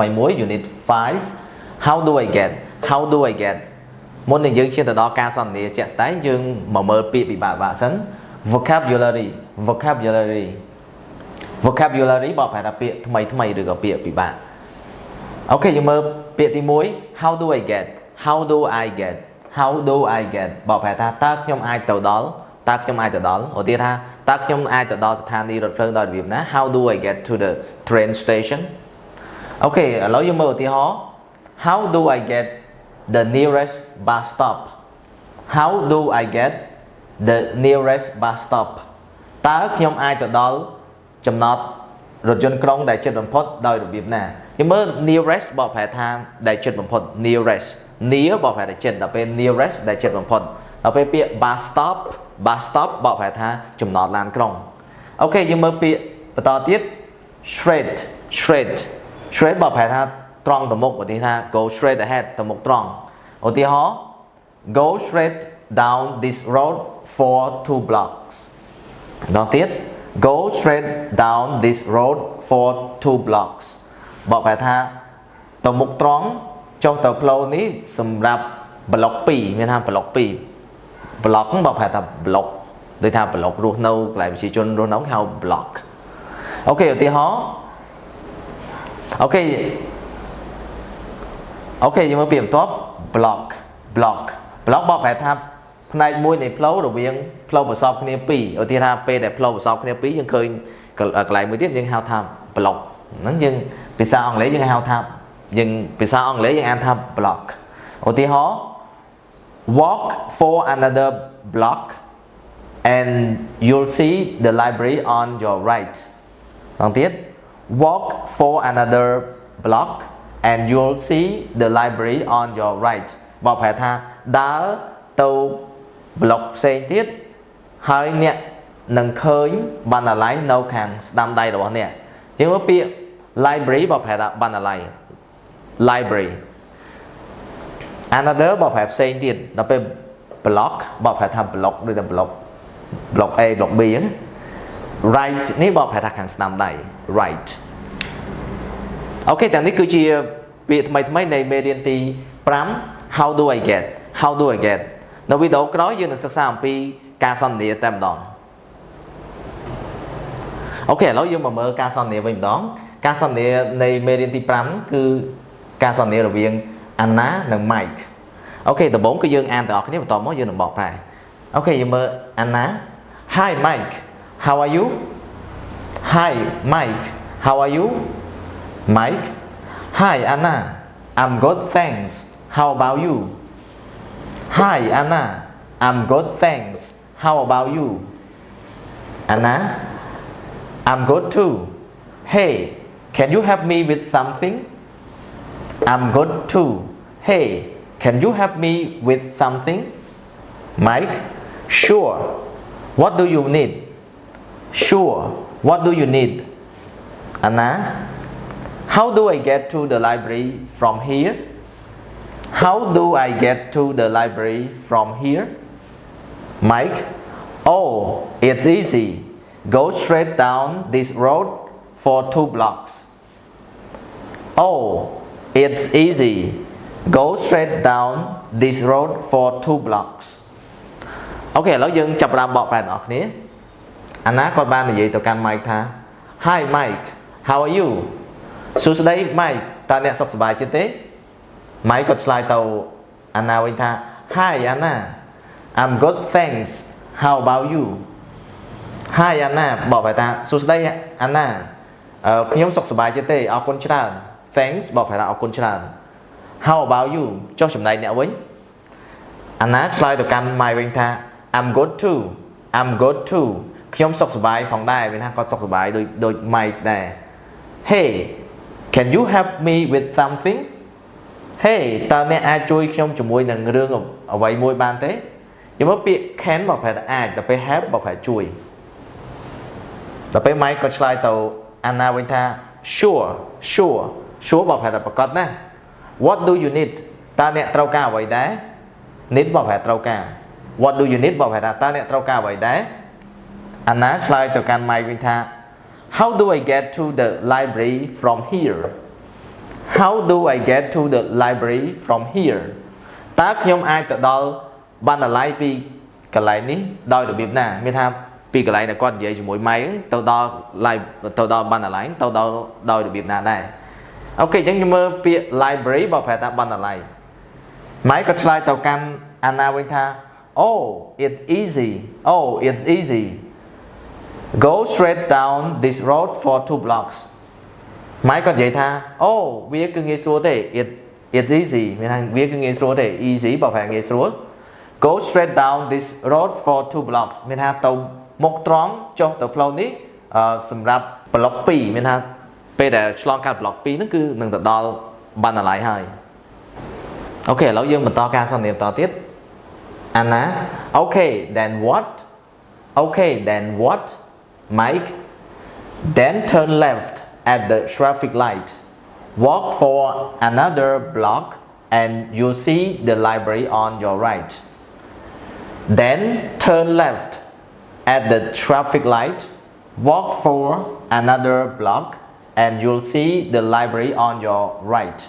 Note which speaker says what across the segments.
Speaker 1: ថ្មីមួយ unit 5 how do I get មុននឹងយើងឈានទៅដល់ការសន្ទនាជាក់ស្ដែងយើងមកមើលពាក្យពិបាកៗសិន vocabulary បកប្រែថាពាក្យថ្មីឬក៏ពាក្យពិបាកអូខេយើងមើលពាក្យទី1 how do I get បកប្រែថាតើខ្ញុំអាចទៅដល់ឧទាហរណ៍ថាតើខ្ញុំអាចទៅដល់ស្ថានីយ៍រថភ្លើងដោយរបៀបណា how do I get to the train station អូខេឥឡូវយើងមើលឧទាហរណ៍ how do I get the nearest bus stop តើខ្ញុំអាចទៅដល់ចំណតរថយន្តក្រុងដែលជិតបំផុតដោយរបៀបណាយើងមើល nearest បកប្រែថាដែលជិតបំផុត near បកប្រែថាជិតដល់ពេល nearest ដែលជិតបំផុតដល់ពេលពាក្យ bus stop បកប្រែថាចំណតឡានក្រុងអូខេយើងមើលពាក្យបន្តទៀត straight បកប្រែថាត្រង់ទៅមុខឧទាហរណ៍ថា go straight ahead ទៅមុខត្រង់ឧទាហរណ៍ go straight down this road for 2 blocks ដល់ទៀត go straight down this road for 2 blocks បកប្រែថាទៅមុខត្រង់ចុះទៅផ្លូវនេះសម្រាប់ block 2មានថា block 2 block បកប្រែថា block ដូចថា block រស់នៅកន្លែងប្រជាជនរស់នៅហៅ block អូខេឧទាហរណ៍អូខេយើងមើលពាក្យបន្ទាប់ block បកប្រែថាផ្នែកមួយនៃផ្លូវរវាងផ្លូវប្រសពគ្នា2ឧទាហរណ៍ថាពេលដែលផ្លូវប្រសពគ្នា2យើងឃើញកន្លែងមួយទៀតយើងហៅថា block ហ្នឹងយើងភាសាអង់គ្លេសយើងហៅថាយើងអានថា block ឧទាហរណ៍ walk for another block and you'll see the library on your right ដល់ទៀត walk for another block and you'll see the library on your right បកប្រែថាដើរទៅ block ផ្សេងទៀតហើយអ្នកនឹងឃើញបណ្ណាល័យនៅខាងស្ដាំដៃរបស់អ្នកជាងមើលពាក្យ library បកប្រែថាបណ្ណាល័យ library another បកប្រែផ្សេងទៀតដល់ពេល block បកប្រែថា block ដូចតែ block A block B ហ្នឹង right នេះបកប្រែថាខាងស្ដាំដៃ right អូខេទាំងនេះគឺជាពាក្យថ្មីនៃមេរៀនទី5 how do I get នៅវីដេអូក្រោយយើងនឹងសិក្សាអំពីការសន្ទនាតែម្ដងអូខេឥឡូវយើងមកមើលការសន្ទនាវិញម្ដងការសន្ទនានៃមេរៀនទី5គឺការសន្ទនារវាង Anna និង Mike អូខេដំបូងគឺយើងអានទាំងអស់គ្នាបន្ទាប់មកយើងនឹងបកប្រែអូខេយើងមើល Anna Hi Mike how are you Hi Mike how are you Mike Hi Anna I'm good thanks how about you Hi Anna I'm good thanks how about you Anna I'm good too Hey can you help me with something I'm good too Hey can you help me with something Mike Sure What do you need Sure What do you need Anna How do I get to the library from here How do I get to the library from here Mike Oh it's easy Go straight down this road for 2 blocks Oh it's easy Go straight down this road for 2 blocks អូខេឥឡូវយើងចាប់ផ្ដើមបកប្រែទាំងអស់គ្នាអាណាគាត់បាននិយាយទៅកាន់ Mike ថា Hi Mike how are you សួស្ដី Mike តើអ្នកសុខសប្បាយជាទេ Mike គាត់ឆ្លើយទៅអាណាវិញថា Hi Anna I'm good thanks how about you Hi Anna បកប្រែថាសួស្ដីអាណាខ្ញុំសុខសប្បាយជាទេអរគុណច្រើន Thanks បកប្រែថាអរគុណច្រើន How about you ចុះចំណែកអ្នកវិញអាណាឆ្លើយទៅកាន់ Mike វិញថា I'm good too ខ្ញុំសុខសប្បាយផងដែរវាថាគាត់សុខសប្បាយដូច Mike ដែរ Hey can you help me with something Hey តើអ្នកអាចជួយខ្ញុំជាមួយនឹងរឿងអ្វីមួយបានទេយល់មកពាក្យ can បកប្រែថាអាចដល់ពេល help បកប្រែជួយដល់ពេល Mike គាត់ឆ្លើយទៅ Anna វិញថា Sure បកប្រែថាប្រកបណា What do you need តើអ្នកត្រូវការអ្វីដែរ need បកប្រែត្រូវការ What do you need បកប្រែថាតើអ្នកត្រូវការអ្វីដែរ Anna ឆ្លើយទៅកាន់ Mike វិញថា How do I get to the library from here how do I get to the library from here តើខ្ញុំអាចទៅដល់បណ្ណាល័យពីកន្លែងនេះដោយរបៀបណាមានថាពីកន្លែងដែលគាត់និយាយជាមួយម៉ែទៅដល់ live ទៅដល់បណ្ណាល័យទៅដល់ដោយរបៀបណាដែរអូខេអញ្ចឹងខ្ញុំមើលពាក្យ library បើប្រែថាបណ្ណាល័យម៉ែក៏ឆ្លើយទៅកាន់អាណាវិញថា oh it's easy go straight down this road for 2 blocks ម៉ែក៏និយាយថាអូវាគឺងាយស្រួលទេ it's easy មានថាវាគឺងាយស្រួលទេ easy បើប្រែងាយស្រួល go straight down this road for 2 blocks មានថាទៅមុខត្រង់ចុះទៅផ្លូវនេះសម្រាប់ block 2មានថាពេលដែលឆ្លងកាត់ block 2ហ្នឹងគឺនឹងទៅដល់បណ្ណាល័យហើយអូខេឥឡូវយើងបន្តការសន្ទនាបន្តទៀតអាណា okay then what Mike then turn left at the traffic light walk for another block and you'll see the library on your right then turn left at the traffic light walk for another block and you'll see the library on your right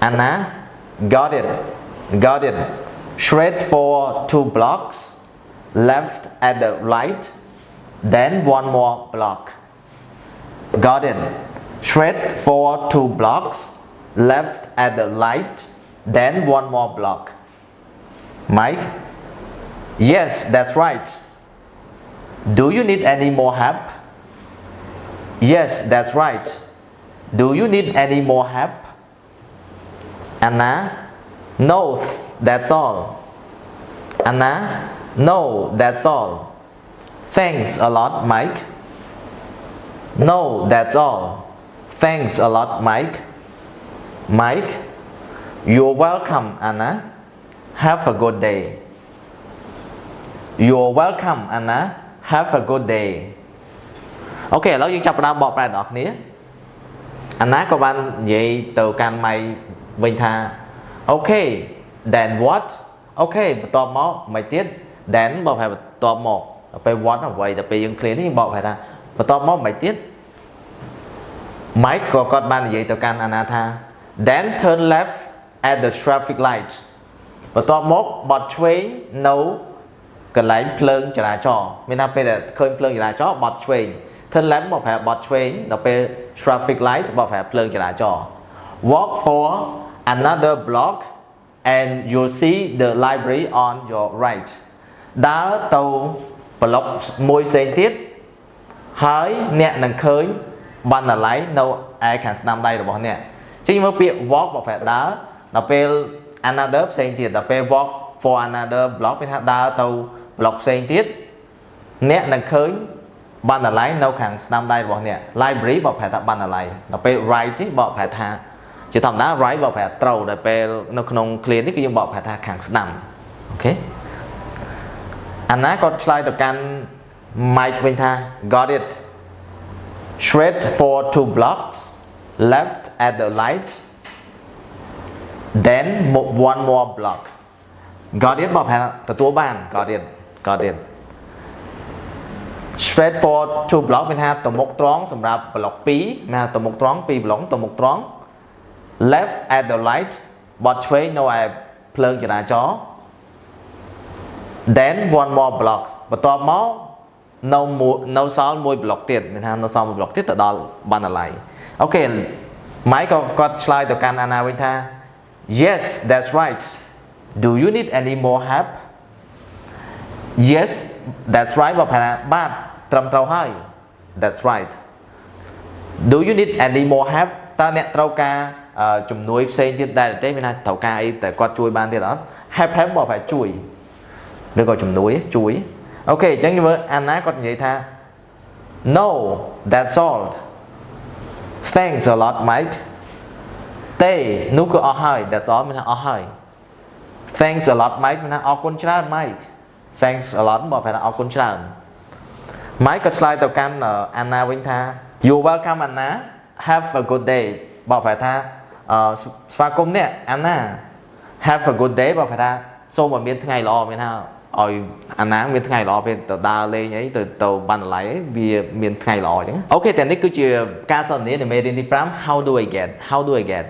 Speaker 1: Anna got it straight for 2 blocks left at the right then 1 more block got it straight for 2 blocks left at the right then 1 more block Mike yes that's right do you need any more help yes that's right do you need any more help Anna no that's all Anna no that's all thanks a lot Mike no that's all thanks a lot Mike Mike you're welcome Anna have a good day you're welcome Anna have a good day អូខេឥឡូវយើងចាប់ផ្ដើមបកប្រែដល់អ្នកគ្នាអាណាក៏បាននិយាយទៅកាន់ម៉ៃវិញថា okay then what okay បន្ទាប់មកមិនទៀត then បកប្រែបន្ទាប់មកដល់ពេល what អ្វីដល់ពេលយើង clear នេះបកប្រែថាបន្ទាប់មកមិនទៀត Mike ក៏គាត់បាននិយាយទៅកាន់អាណាថា then turn left at the traffic light បន្ទាប់មកបត់ឆ្វេងនៅកន្លែងភ្លើងចរាចរណ៍មានថាពេលដែលឃើញភ្លើងចរាចរណ៍បត់ឆ្វេង turn left មកប្រែបត់ឆ្វេងដល់ពេល traffic light បកប្រែភ្លើងចរាចរណ៍ walk for another block and you'll see the library on your right ដើរទៅ block មួយផ្សេងទៀតហើយអ្នកនឹងឃើញបណ្ណាល័យនៅឯខាងស្ដាំដៃរបស់អ្នកអញ្ចឹងមើលពាក្យ walk បកប្រែដើរដល់ពេល another ផ្សេងទៀតដល់ពេល walk for another block វាថាដើរទៅ block ផ្សេងទៀតអ្នកនឹងឃើញបណ្ណាល័យនៅខាងស្ដាំដៃរបស់អ្នក library បកប្រែថាបណ្ណាល័យដល់ពេល right នេះបកប្រែថាជាធម្មតា right បកប្រែត្រូវដល់ពេលនៅក្នុង clear នេះគឺយើងបកប្រែថាខាងស្ដាំអូខេអាណាក៏ឆ្លើយទៅកាន់ Mike វិញថា got it straight for 2 blocks left at the light then 1 more block got it បកប្រែទទួលបាន got it straight for 2 block មានថាទៅមុខត្រង់សម្រាប់ block 2មានថាទៅមុខត្រង់2 block ទៅមុខត្រង់ left at the light បត់ឆ្វេងនៅឯភ្លើងចរាចរណ៍ then 1 more block បន្ទាប់មកនៅសល់1 block ទៀតមានថានៅសល់1 block ទៀតទៅដល់បណ្ណាល័យអូខេ Mike ក៏គាត់ឆ្លើយទៅកាន់អាណាវិញថា yes that's right do you need any more help yes that's right បើថាបាទត្រឹមត្រូវហើយ that's right do you need any more help តើអ្នកត្រូវការជំនួយផ្សេងទៀតដែរទេមានថាត្រូវការអីតែគាត់ជួយបានទៀតអត់ help បើថាជួយឬក៏ជំនួយជួយអូខេអញ្ចឹងមើលអាណាគាត់និយាយថា no that's all thanks a lot Mike ទេនោះគឺអស់ហើយ that's all មានថាអស់ហើយ thanks a lot Mike មានថាអរគុណច្រើន Mike thanks a lot បើថាអរគុណច្រើន Mike ក៏ឆ្លើយទៅកាន់អាណាវិញថា you're welcome Anna have a good day បើថាស្វាគមន៍អ្នកអាណា have a good day បើថាសូមឲ្យមានថ្ងៃល្អមានថា ឲ្យអាណាមានថ្ងៃល្អពេលទៅដើរលេងអីទៅបានតម្លៃវាមានថ្ងៃល្អអញ្ចឹងអូខេតែនេះគឺជាការសន្ទនានៃមេរៀនទី5 how do I get